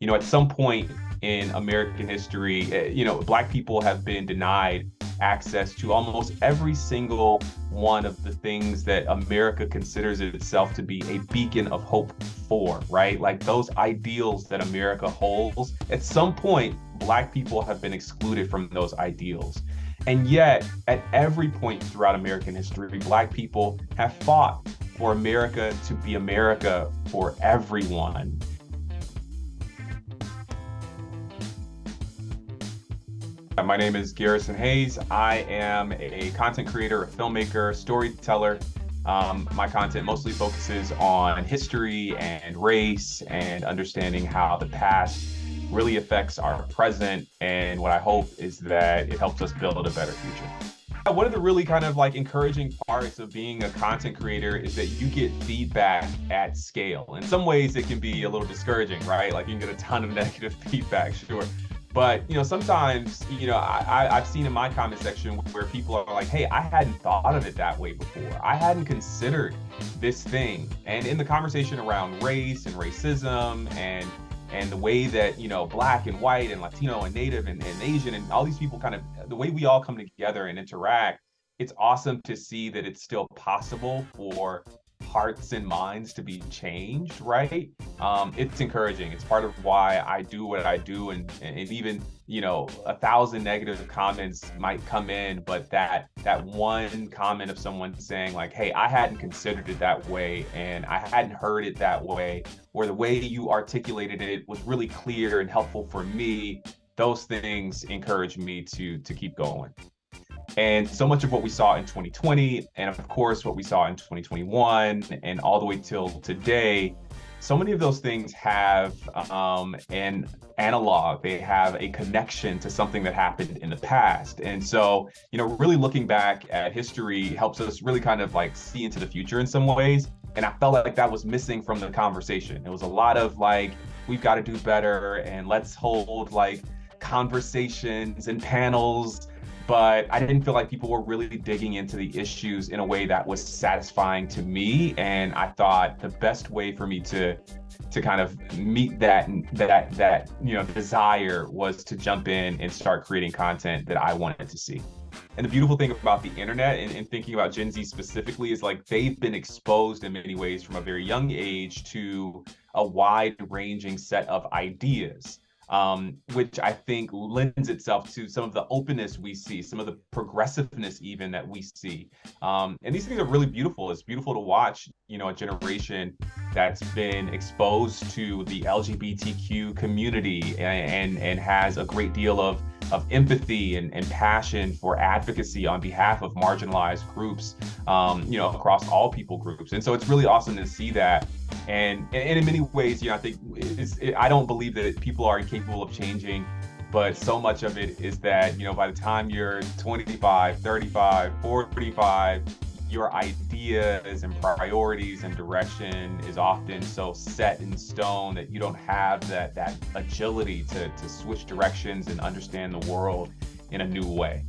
at some point in American history, Black people have been denied access to almost every single one of the things that America considers itself to be a beacon of hope for, right? Like those ideals that America holds. At some point, Black people have been excluded from those ideals. And yet, at every point throughout American history, Black people have fought for America to be America for everyone. My name is Garrison Hayes. I am a content creator, a filmmaker, storyteller. My content mostly focuses on history and race and understanding how the past really affects our present. And what I hope is that it helps us build a better future. One of the really kind of like encouraging parts of being a content creator is that you get feedback at scale. In some ways, it can be a little discouraging, right? Like you can get a ton of negative feedback, sure. But sometimes I've seen in my comment section where people are like, hey, I hadn't thought of it that way before. I hadn't considered this thing. And in the conversation around race and racism and the way that Black and white and Latino and Native and Asian and all these people kind of the way we all come together and interact, it's awesome to see that it's still possible for hearts and minds to be changed, right? It's encouraging. It's part of why I do what I do, and even 1,000 negative comments might come in, but that one comment of someone saying like, hey, I hadn't considered it that way, and I hadn't heard it that way, or the way you articulated it was really clear and helpful for me. Those things encourage me to keep going. And so much of what we saw in 2020, and of course, what we saw in 2021, and all the way till today, so many of those things have an analog. They have a connection to something that happened in the past. And so, really looking back at history helps us really kind of like see into the future in some ways. And I felt like that was missing from the conversation. It was a lot of like, we've got to do better, and let's hold like conversations and panels. But I didn't feel like people were really digging into the issues in a way that was satisfying to me. And I thought the best way for me to kind of meet that desire was to jump in and start creating content that I wanted to see. And the beautiful thing about the internet and thinking about Gen Z specifically is like they've been exposed in many ways from a very young age to a wide-ranging set of ideas. Which I think lends itself to some of the openness we see, some of the progressiveness even that we see. And these things are really beautiful. It's beautiful to watch, a generation that's been exposed to the LGBTQ community and has a great deal of empathy and passion for advocacy on behalf of marginalized groups, across all people groups. And so it's really awesome to see that. And in many ways, I think I don't believe that people are incapable of changing, but so much of it is that, by the time you're 25, 35, 45, your ideas and priorities and direction is often so set in stone that you don't have that agility to switch directions and understand the world in a new way.